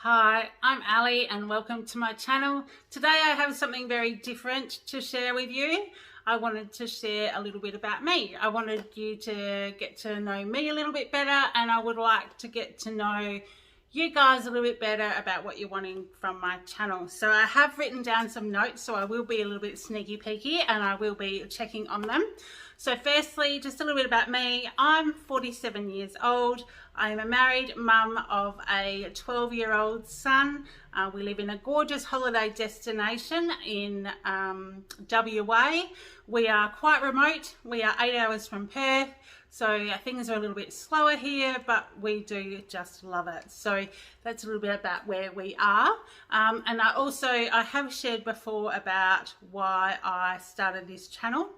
Hi, I'm Ali and welcome to my channel. Today I have something very different to share with you. I wanted to share a little bit about me. I wanted you to get to know me a little bit better, and I would like to get to know you guys a little bit better about what you're wanting from my channel. So I have written down some notes, so I will be a little bit sneaky peeky and I will be checking on them. So firstly, just a little bit about me. I'm 47 years old. I'm a married mum of a 12-year-old son. We live in a gorgeous holiday destination in WA. We are quite remote. We are 8 hours from Perth. So things are a little bit slower here, but we do just love it. So that's a little bit about where we are. And I have shared before about why I started this channel.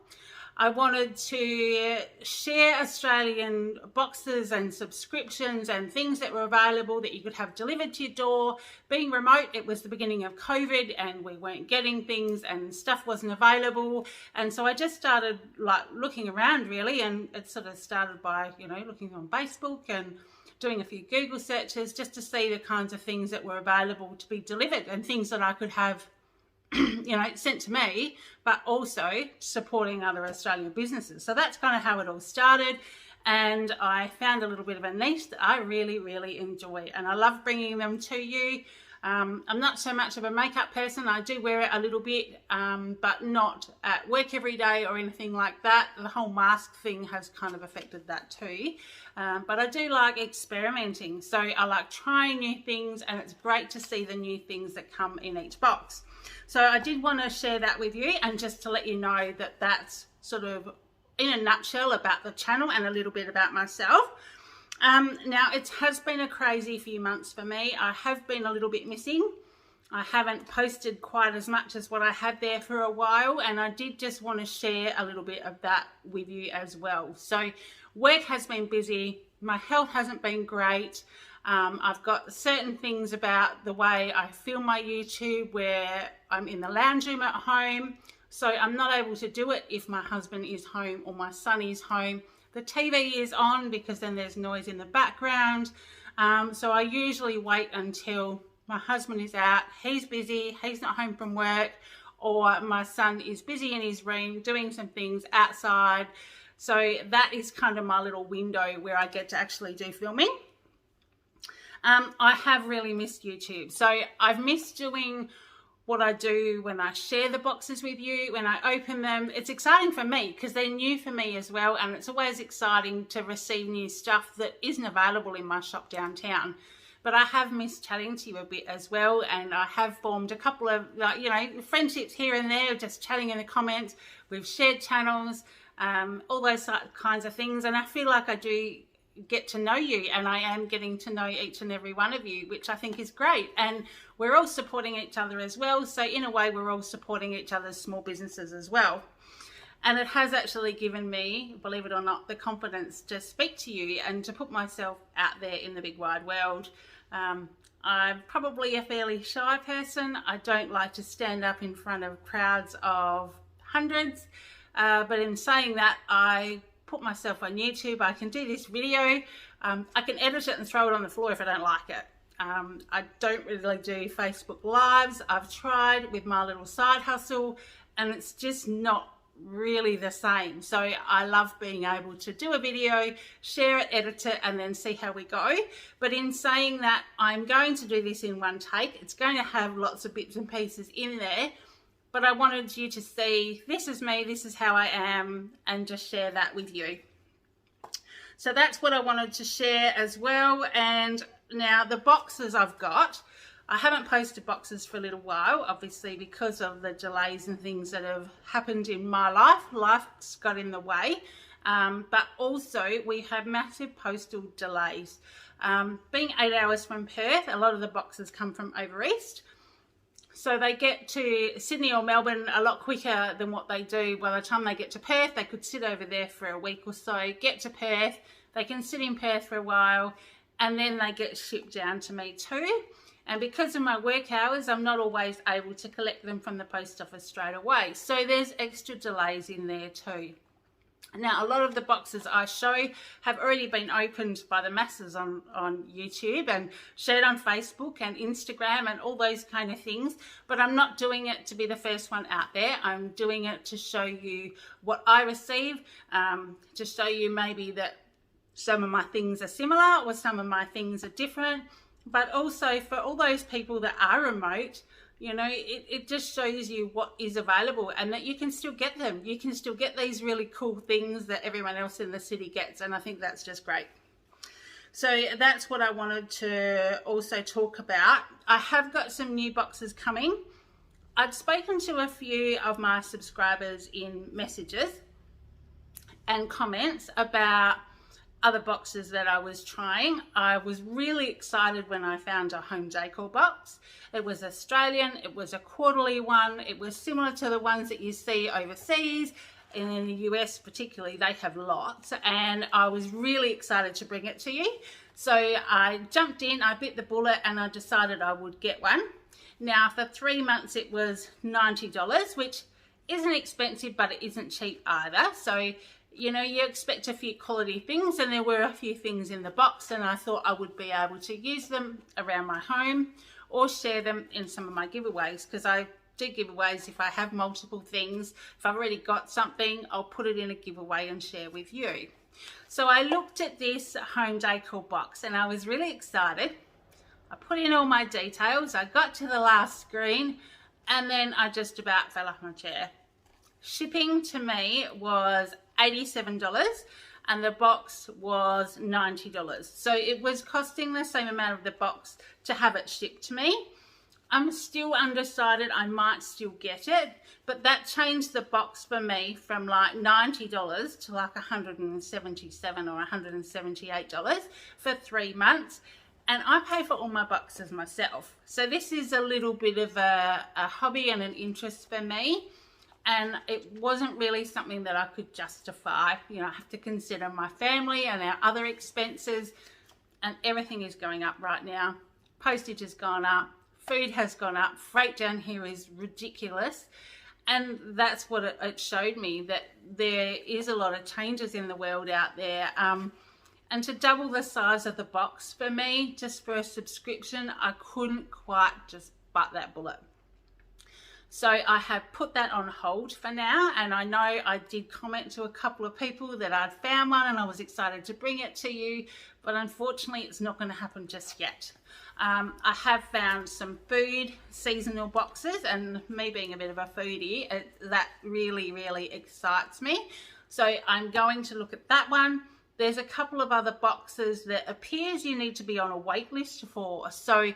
I wanted to share Australian boxes and subscriptions and things that were available that you could have delivered to your door. Being remote, it was the beginning of COVID and we weren't getting things and stuff wasn't available. And so I just started looking around really, and it sort of started by, looking on Facebook and doing a few Google searches just to see the kinds of things that were available to be delivered and things that I could have sent to me, but also supporting other Australian businesses. So that's kind of how it all started, and I found a little bit of a niche that I really, really enjoy, and I love bringing them to you. I'm not so much of a makeup person. I do wear it a little bit, but not at work every day or anything like that. The whole mask thing has kind of affected that too. But I do like experimenting. So I like trying new things, and it's great to see the new things that come in each box. So I did want to share that with you, and just to let you know that that's sort of in a nutshell about the channel and a little bit about myself. Now it has been a crazy few months for me. I have been a little bit missing. I haven't posted quite as much as what I had there for a while, and I did just want to share a little bit of that with you as well. So work has been busy. My health hasn't been great. I've got certain things about the way I film my YouTube where I'm in the lounge room at home. So I'm not able to do it if my husband is home or my son is home. The TV is on because then there's noise in the background. So I usually wait until my husband is out, he's busy, he's not home from work, or my son is busy in his room doing some things outside. So that is kind of my little window where I get to actually do filming. I have really missed YouTube. So I've missed doing what I do when I share the boxes with you, when I open them. It's exciting for me because they're new for me as well, and it's always exciting to receive new stuff that isn't available in my shop downtown. But I have missed chatting to you a bit as well, and I have formed a couple of friendships here and there, just chatting in the comments. We've shared channels, all those kinds of things, and I feel like I do get to know you, and I am getting to know each and every one of you, which I think is great. And we're all supporting each other as well. So in a way, we're all supporting each other's small businesses as well. And it has actually given me, believe it or not, the confidence to speak to you and to put myself out there in the big wide world. I'm probably a fairly shy person. I don't like to stand up in front of crowds of hundreds. But in saying that, I put myself on YouTube. I can do this video. I can edit it and throw it on the floor if I don't like it. I don't really do Facebook Lives. I've tried with my little side hustle, and it's just not really the same. So I love being able to do a video, share it, edit it, and then see how we go. But in saying that, I'm going to do this in one take. It's going to have lots of bits and pieces in there, but I wanted you to see, this is me, this is how I am, and just share that with you. So that's what I wanted to share as well. And now the boxes I've got, I haven't posted boxes for a little while, obviously because of the delays and things that have happened in my life. Life's got in the way, but also we have massive postal delays. Being 8 hours from Perth, a lot of the boxes come from over east. So they get to Sydney or Melbourne a lot quicker than what they do. By the time they get to Perth, they could sit over there for a week or so, get to Perth, they can sit in Perth for a while, and then they get shipped down to me too. And because of my work hours, I'm not always able to collect them from the post office straight away. So there's extra delays in there too. Now, a lot of the boxes I show have already been opened by the masses on YouTube and shared on Facebook and Instagram and all those kind of things, but I'm not doing it to be the first one out there. I'm doing it to show you what I receive, to show you maybe that some of my things are similar or some of my things are different, but also for all those people that are remote, you know, it just shows you what is available and that you can still get them. You can still get these really cool things that everyone else in the city gets, and I think that's just great. So that's what I wanted to also talk about. I have got some new boxes coming. I'd spoken to a few of my subscribers in messages and comments about other boxes that I was trying. I was really excited when I found a home decor box. It was Australian, it was a quarterly one, it was similar to the ones that you see overseas, and in the US particularly, they have lots, and I was really excited to bring it to you. So I jumped in, I bit the bullet, and I decided I would get one. Now for 3 months it was $90, which isn't expensive, but it isn't cheap either. So you know, you expect a few quality things, and there were a few things in the box, and I thought I would be able to use them around my home or share them in some of my giveaways, because I do giveaways if I have multiple things. If I've already got something, I'll put it in a giveaway and share with you. So I looked at this home decor box and I was really excited. I put in all my details, I got to the last screen, and then I just about fell off my chair. Shipping to me was $87 and the box was $90. So it was costing the same amount of the box to have it shipped to me. I'm still undecided, I might still get it, but that changed the box for me from like $90 to like $177 or $178 for 3 months. And I pay for all my boxes myself. So this is a little bit of a hobby and an interest for me. And it wasn't really something that I could justify. You know, I have to consider my family and our other expenses, and everything is going up right now. Postage has gone up, food has gone up, freight down here is ridiculous. And that's what it showed me, that there is a lot of changes in the world out there. And to double the size of the box for me, just for a subscription, I couldn't quite just butt that bullet. So I have put that on hold for now, and I know I did comment to a couple of people that I'd found one and I was excited to bring it to you, but unfortunately it's not going to happen just yet. I have found some food seasonal boxes, and me being a bit of a foodie, that really, really excites me. So I'm going to look at that one. There's a couple of other boxes that appears you need to be on a wait list for. So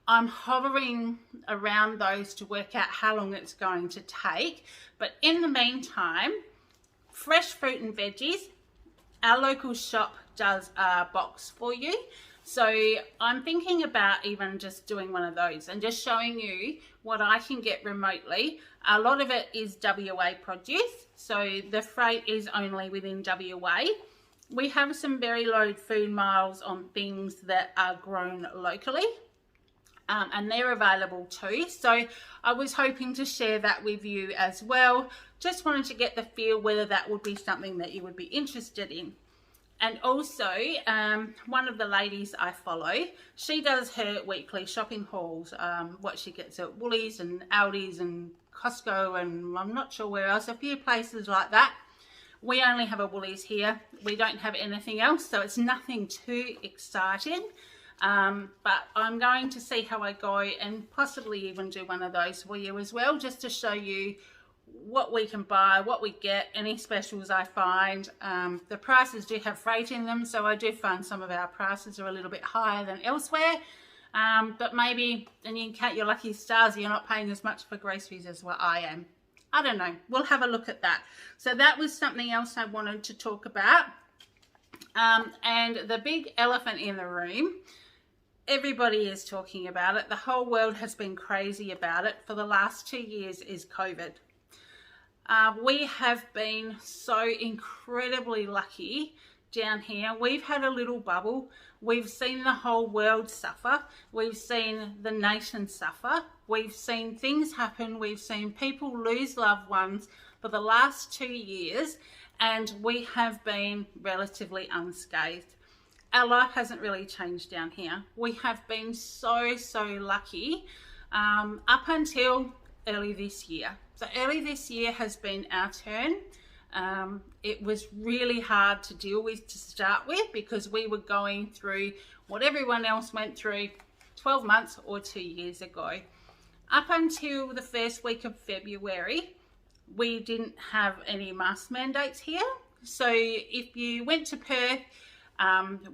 I'm hovering around those to work out how long it's going to take. But in the meantime, fresh fruit and veggies, our local shop does a box for you. So I'm thinking about even just doing one of those and just showing you what I can get remotely. A lot of it is WA produce, so the freight is only within WA. We have some very low food miles on things that are grown locally. And they're available too. So I was hoping to share that with you as well. Just wanted to get the feel whether that would be something that you would be interested in. And also, one of the ladies I follow, she does her weekly shopping hauls, what she gets at Woolies and Aldi's and Costco, and I'm not sure where else, a few places like that. We only have a Woolies here. We don't have anything else, so it's nothing too exciting. But I'm going to see how I go and possibly even do one of those for you as well, just to show you what we can buy, what we get, any specials I find. The prices do have freight in them, so I do find some of our prices are a little bit higher than elsewhere. But maybe, and you can count your lucky stars, you're not paying as much for groceries as what I am. I don't know. We'll have a look at that. So that was something else I wanted to talk about. And the big elephant in the room, everybody is talking about it. The whole world has been crazy about it for the last 2 years, is COVID. We have been so incredibly lucky down here. We've had a little bubble. We've seen the whole world suffer. We've seen the nation suffer. We've seen things happen. We've seen people lose loved ones for the last 2 years. and we have been relatively unscathed. Our life hasn't really changed down here. We have been so lucky up until early this year. So early this year has been our turn. It was really hard to deal with to start with, because we were going through what everyone else went through 12 months or 2 years ago. Up until the first week of February, we didn't have any mask mandates here. So if you went to Perth,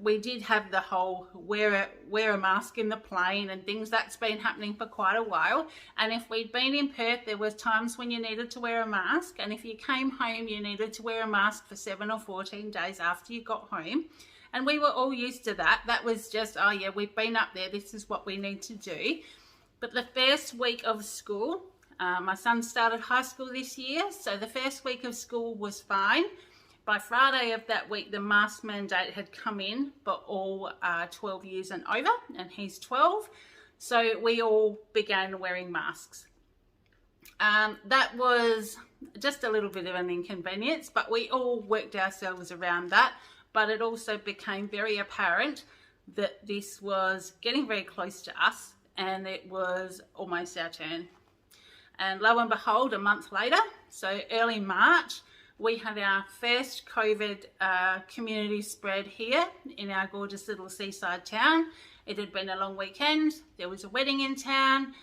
we did have the whole wear a mask in the plane and things. That's been happening for quite a while. And if we'd been in Perth, there was times when you needed to wear a mask, and if you came home, you needed to wear a mask for 7 or 14 days after you got home. And we were all used to that. That was just, oh yeah, we've been up there, this is what we need to do. But the first week of school, my son started high school this year, so the first week of school was fine. By Friday of that week, the mask mandate had come in for all 12 years and over, and he's 12. So we all began wearing masks. That was just a little bit of an inconvenience, but we all worked ourselves around that. But it also became very apparent that this was getting very close to us, and it was almost our turn. And lo and behold, a month later, so early March, we had our first COVID community spread here in our gorgeous little seaside town. It had been a long weekend. There was a wedding in town.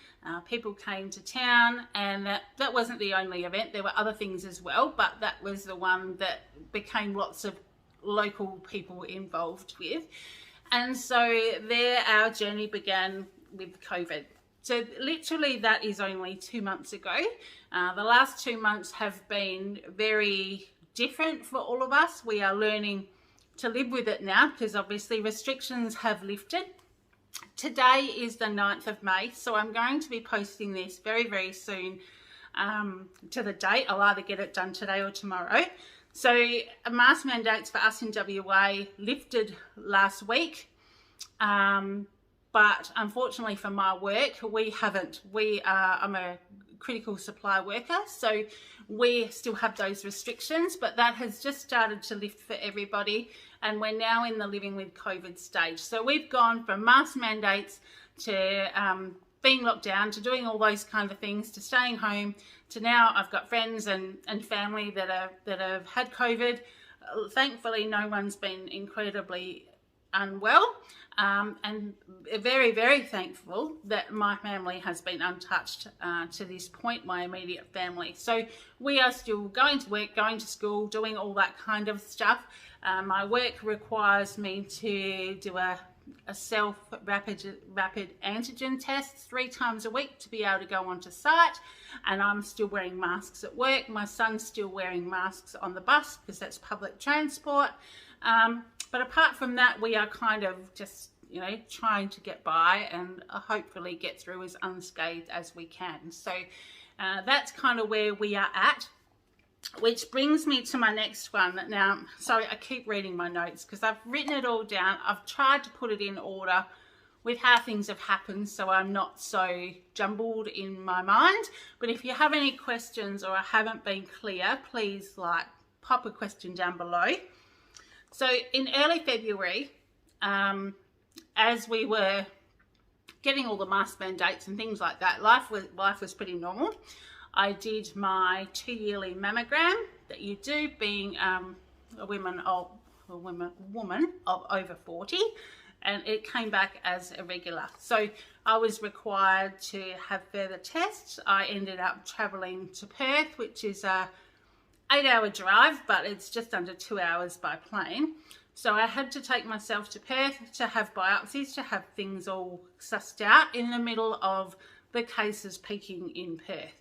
People came to town, and that wasn't the only event. There were other things as well, but that was the one that became lots of local people involved with. And so there our journey began with COVID. So literally that is only 2 months ago. The last 2 months have been very different for all of us. We are learning to live with it now, because obviously restrictions have lifted. Today is the 9th of May, so I'm going to be posting this very soon to the date. I'll either get it done today or tomorrow. So mask mandates for us in WA lifted last week. But unfortunately for my work, we haven't. I'm a critical supply worker, so we still have those restrictions, but that has just started to lift for everybody, and we're now in the living with COVID stage. So we've gone from mask mandates to being locked down, to doing all those kind of things, to staying home, to now I've got friends and family that have had COVID. Thankfully, no one's been incredibly unwell, and very thankful that my family has been untouched to this point, my immediate family. So we are still going to work, going to school, doing all that kind of stuff. My work requires me to do a self rapid antigen test 3 times a week to be able to go onto site, and I'm still wearing masks at work. My son's still wearing masks on the bus because that's public transport. But apart from that, we are kind of just, trying to get by and hopefully get through as unscathed as we can. So that's kind of where we are at, which brings me to my next one. Now, sorry, I keep reading my notes because I've written it all down. I've tried to put it in order with how things have happened, so I'm not so jumbled in my mind. But if you have any questions or I haven't been clear, please pop a question down below. So in early February, as we were getting all the mask mandates and things like that, life was pretty normal. I did my 2-yearly mammogram that you do, being a woman of over 40, and it came back as irregular. So I was required to have further tests. I ended up travelling to Perth, which is a 8-hour drive, but it's just under 2 hours by plane. So I had to take myself to Perth to have biopsies, to have things all sussed out in the middle of the cases peaking in Perth,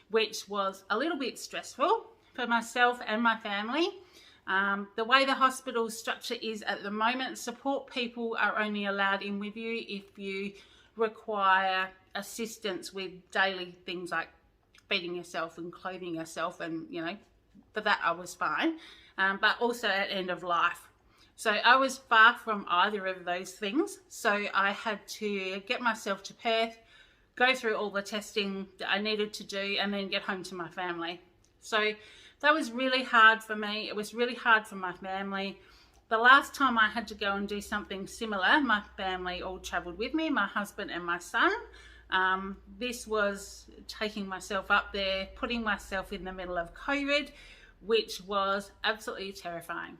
which was a little bit stressful for myself and my family. The way the hospital structure is at the moment, support people are only allowed in with you if you require assistance with daily things like feeding yourself and clothing yourself, and for that I was fine, but also at end of life. So I was far from either of those things. So I had to get myself to Perth, go through all the testing that I needed to do, and then get home to my family. So that was really hard for me. It was really hard for my family. The last time I had to go and do something similar, my family all travelled with me, my husband and my son. This was taking myself up there, putting myself in the middle of COVID, which was absolutely terrifying.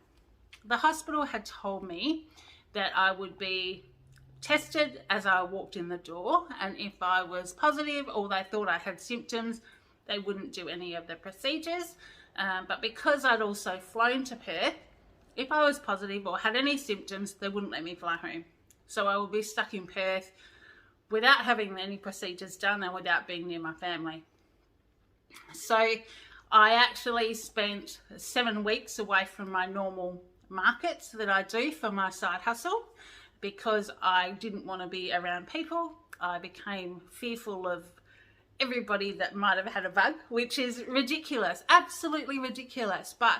The hospital had told me that I would be tested as I walked in the door, and if I was positive or they thought I had symptoms, they wouldn't do any of the procedures. But because I'd also flown to Perth, if I was positive or had any symptoms, they wouldn't let me fly home. So I would be stuck in Perth without having any procedures done and without being near my family. So I actually spent 7 weeks away from my normal markets that I do for my side hustle because I didn't want to be around people. I became fearful of everybody that might have had a bug, which is ridiculous, absolutely ridiculous. But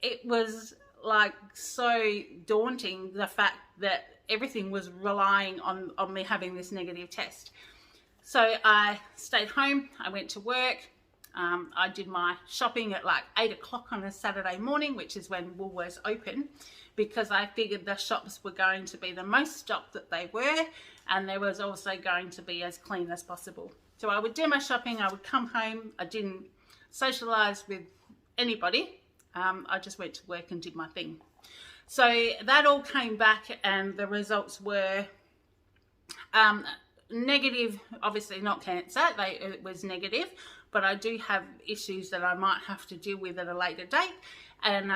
it was like so daunting, the fact that everything was relying on me having this negative test. So I stayed home, I went to work. I did my shopping at like 8 o'clock on a Saturday morning, which is when Woolworths open, because I figured the shops were going to be the most stocked that they were, and there was also going to be as clean as possible. So I would do my shopping, I would come home, I didn't socialise with anybody, I just went to work and did my thing. So that all came back and the results were negative, obviously not cancer, it was negative, but I do have issues that I might have to deal with at a later date, and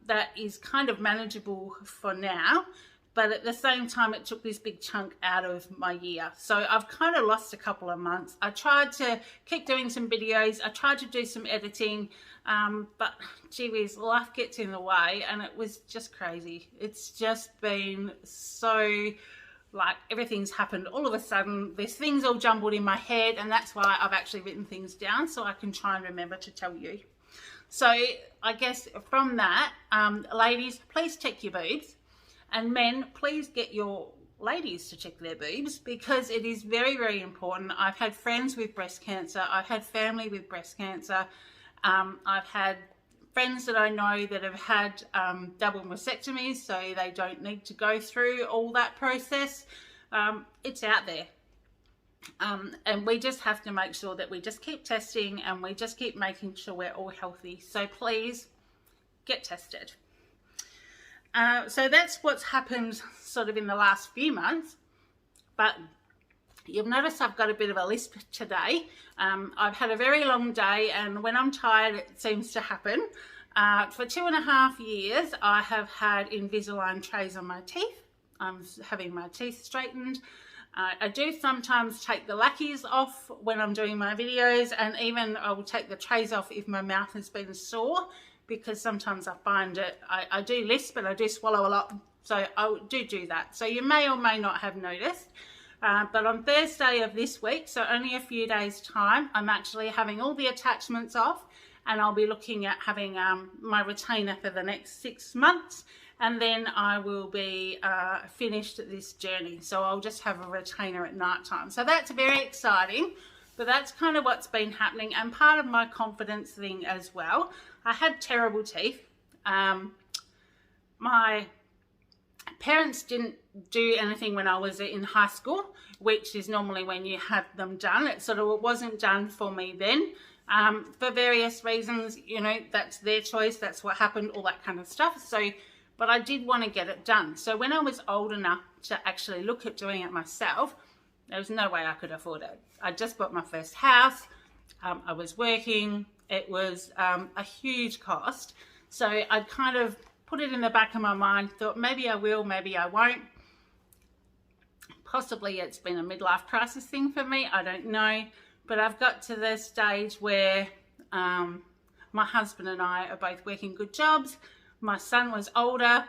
that is kind of manageable for now. But at the same time, it took this big chunk out of my year. So I've kind of lost a couple of months. I tried to keep doing some videos. I tried to do some editing. But gee whiz, life gets in the way, and it was just crazy. It's just been so, like, everything's happened all of a sudden. There's things all jumbled in my head, and that's why I've actually written things down so I can try and remember to tell you. So I guess from that, ladies, please check your boobs. And men, please get your ladies to check their boobs, because it is very, very important. I've had friends with breast cancer. I've had family with breast cancer. I've had friends that I know that have had double mastectomies, so they don't need to go through all that process. It's out there. And we just have to make sure that we just keep testing and we just keep making sure we're all healthy. So please get tested. So that's what's happened sort of in the last few months, but you'll notice I've got a bit of a lisp today. I've had a very long day, and when I'm tired it seems to happen. For 2.5 years I have had Invisalign trays on my teeth. I'm having my teeth straightened. I do sometimes take the lacquers off when I'm doing my videos, and even I will take the trays off if my mouth has been sore, because sometimes I find it, I do lisp, but I do swallow a lot, so I do that. So you may or may not have noticed, but on Thursday of this week, so only a few days time, I'm actually having all the attachments off, and I'll be looking at having my retainer for the next 6 months, and then I will be finished this journey. So I'll just have a retainer at night time. So that's very exciting, but that's kind of what's been happening, and part of my confidence thing as well. I had terrible teeth. My parents didn't do anything when I was in high school, which is normally when you have them done. It wasn't done for me then, for various reasons. You know, that's their choice, that's what happened, all that kind of stuff. So, but I did want to get it done. So when I was old enough to actually look at doing it myself, there was no way I could afford it. I just bought my first house. I was working. It was a huge cost. So I kind of put it in the back of my mind, thought maybe I will, maybe I won't. Possibly it's been a midlife crisis thing for me, I don't know. But I've got to the stage where my husband and I are both working good jobs. My son was older,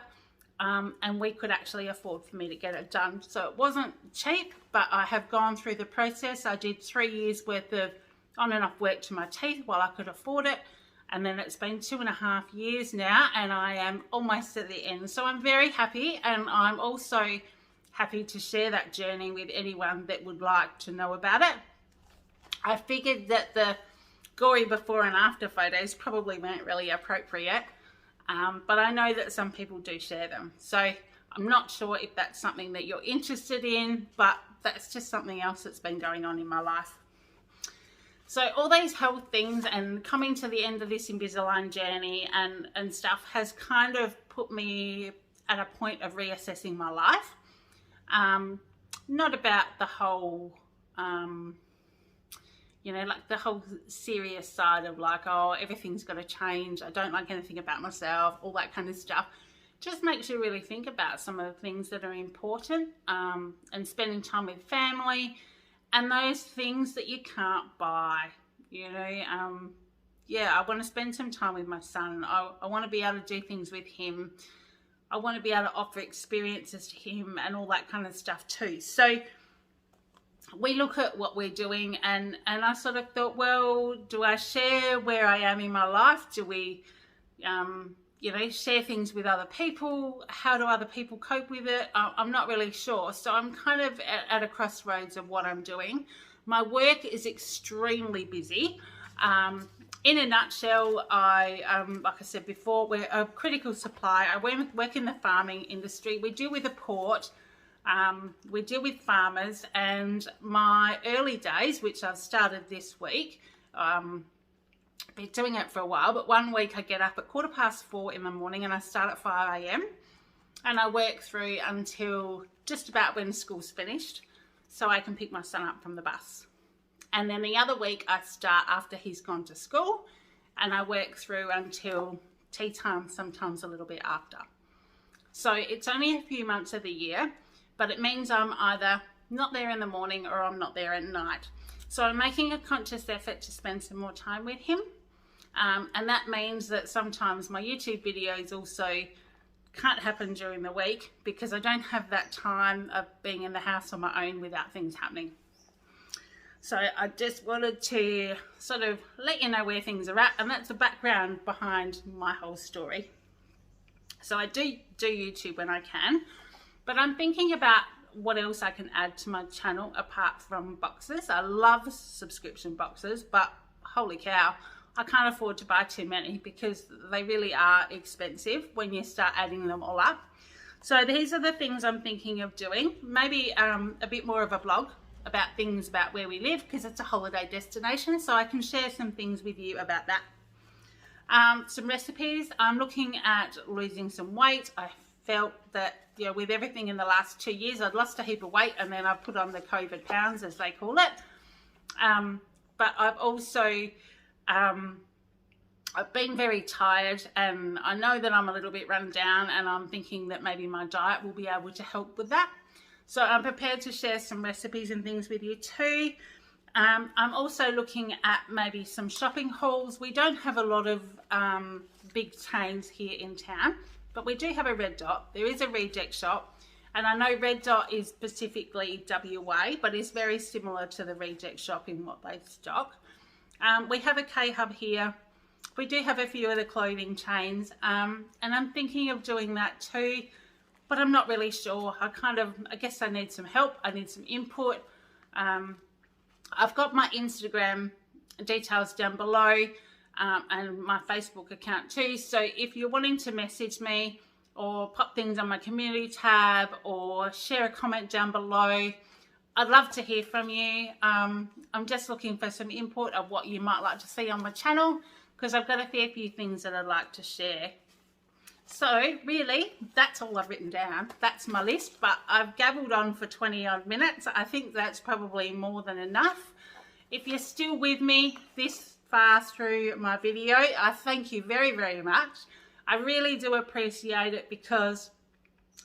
and we could actually afford for me to get it done. So it wasn't cheap, but I have gone through the process. I did 3 years worth of on and off work to my teeth while I could afford it, and then it's been 2.5 years now, and I am almost at the end. So I'm very happy, and I'm also happy to share that journey with anyone that would like to know about it. I figured that the gory before and after photos probably weren't really appropriate, but I know that some people do share them. So I'm not sure if that's something that you're interested in, but that's just something else that's been going on in my life. So all these health things and coming to the end of this Invisalign journey and stuff has kind of put me at a point of reassessing my life. Not about the whole, you know, like the whole serious side of like, oh, everything's got to change, I don't like anything about myself, all that kind of stuff. Just makes you really think about some of the things that are important, and spending time with family and those things that you can't buy, you know. Yeah, I want to spend some time with my son. I want to be able to do things with him. I want to be able to offer experiences to him and all that kind of stuff too. So we look at what we're doing, and I sort of thought, well, do I share where I am in my life? Do we, you know, share things with other people? How do other people cope with it? I'm not really sure. So I'm kind of at a crossroads of what I'm doing. My work is extremely busy. In a nutshell, like I said before, we're a critical supply. I work in the farming industry. We deal with the port. We deal with farmers, and my early days, which I've started this week, been doing it for a while, but one week I get up at 4:15 in the morning and I start at 5 a.m. and I work through until just about when school's finished, so I can pick my son up from the bus. And then the other week I start after he's gone to school, and I work through until tea time, sometimes a little bit after. So it's only a few months of the year, but it means I'm either not there in the morning or I'm not there at night. So I'm making a conscious effort to spend some more time with him. And that means that sometimes my YouTube videos also can't happen during the week because I don't have that time of being in the house on my own without things happening. So I just wanted to sort of let you know where things are at, and that's the background behind my whole story. So I do YouTube when I can, but I'm thinking about what else I can add to my channel apart from boxes. I love subscription boxes, but holy cow, I can't afford to buy too many because they really are expensive when you start adding them all up. So these are the things I'm thinking of doing. Maybe a bit more of a blog about things about where we live, because it's a holiday destination, so I can share some things with you about that. Some recipes. I'm looking at losing some weight. I felt that, you know, with everything in the last 2 years, I'd lost a heap of weight, and then I've put on the COVID pounds, as they call it. But I've also I've been very tired, and I know that I'm a little bit run down, and I'm thinking that maybe my diet will be able to help with that. So I'm prepared to share some recipes and things with you too. I'm also looking at maybe some shopping hauls. We don't have a lot of big chains here in town, but we do have a Red Dot. There is a Reject shop, and I know Red Dot is specifically WA, but it's very similar to the Reject shop in what they stock. We have a K-Hub here. We do have a few of the clothing chains, and I'm thinking of doing that too, but I'm not really sure. I guess I need some help. I need some input. I've got my Instagram details down below, and my Facebook account too. So if you're wanting to message me or pop things on my community tab or share a comment down below, I'd love to hear from you. I'm just looking for some input of what you might like to see on my channel, because I've got a fair few things that I'd like to share. So really, that's all I've written down. That's my list, but I've gabbled on for 20 odd minutes. I think that's probably more than enough. If you're still with me this far through my video, I thank you very, very much. I really do appreciate it, because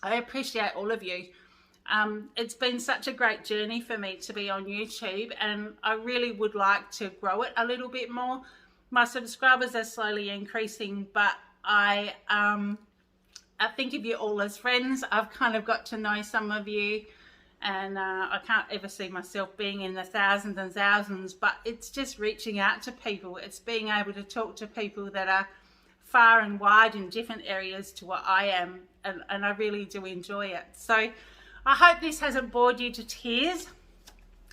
I appreciate all of you. It's been such a great journey for me to be on YouTube, and I really would like to grow it a little bit more. My subscribers are slowly increasing, but I think of you all as friends. I've kind of got to know some of you, and I can't ever see myself being in the thousands and thousands, but it's just reaching out to people. It's being able to talk to people that are far and wide in different areas to what I am, and I really do enjoy it. So I hope this hasn't bored you to tears.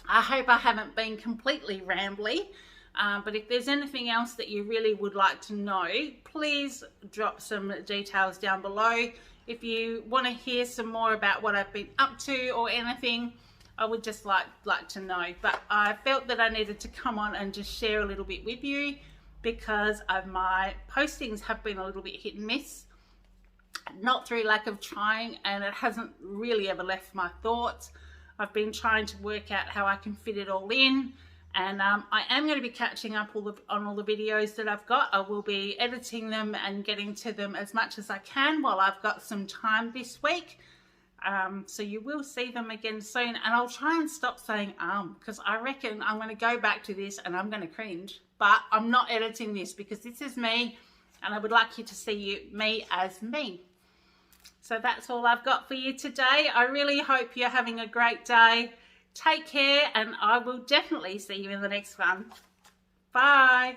I hope I haven't been completely rambly, But if there's anything else that you really would like to know, please drop some details down below. If you want to hear some more about what I've been up to or anything, I would just like to know. But I felt that I needed to come on and just share a little bit with you, because my postings have been a little bit hit and miss. Not through lack of trying, and it hasn't really ever left my thoughts. I've been trying to work out how I can fit it all in, and I am going to be catching up on all the videos that I've got. I will be editing them and getting to them as much as I can while I've got some time this week. So you will see them again soon, and I'll try and stop saying because I reckon I'm going to go back to this and I'm going to cringe. But I'm not editing this because this is me, and I would like you to see me as me. So that's all I've got for you today. I really hope you're having a great day. Take care, and I will definitely see you in the next one. Bye.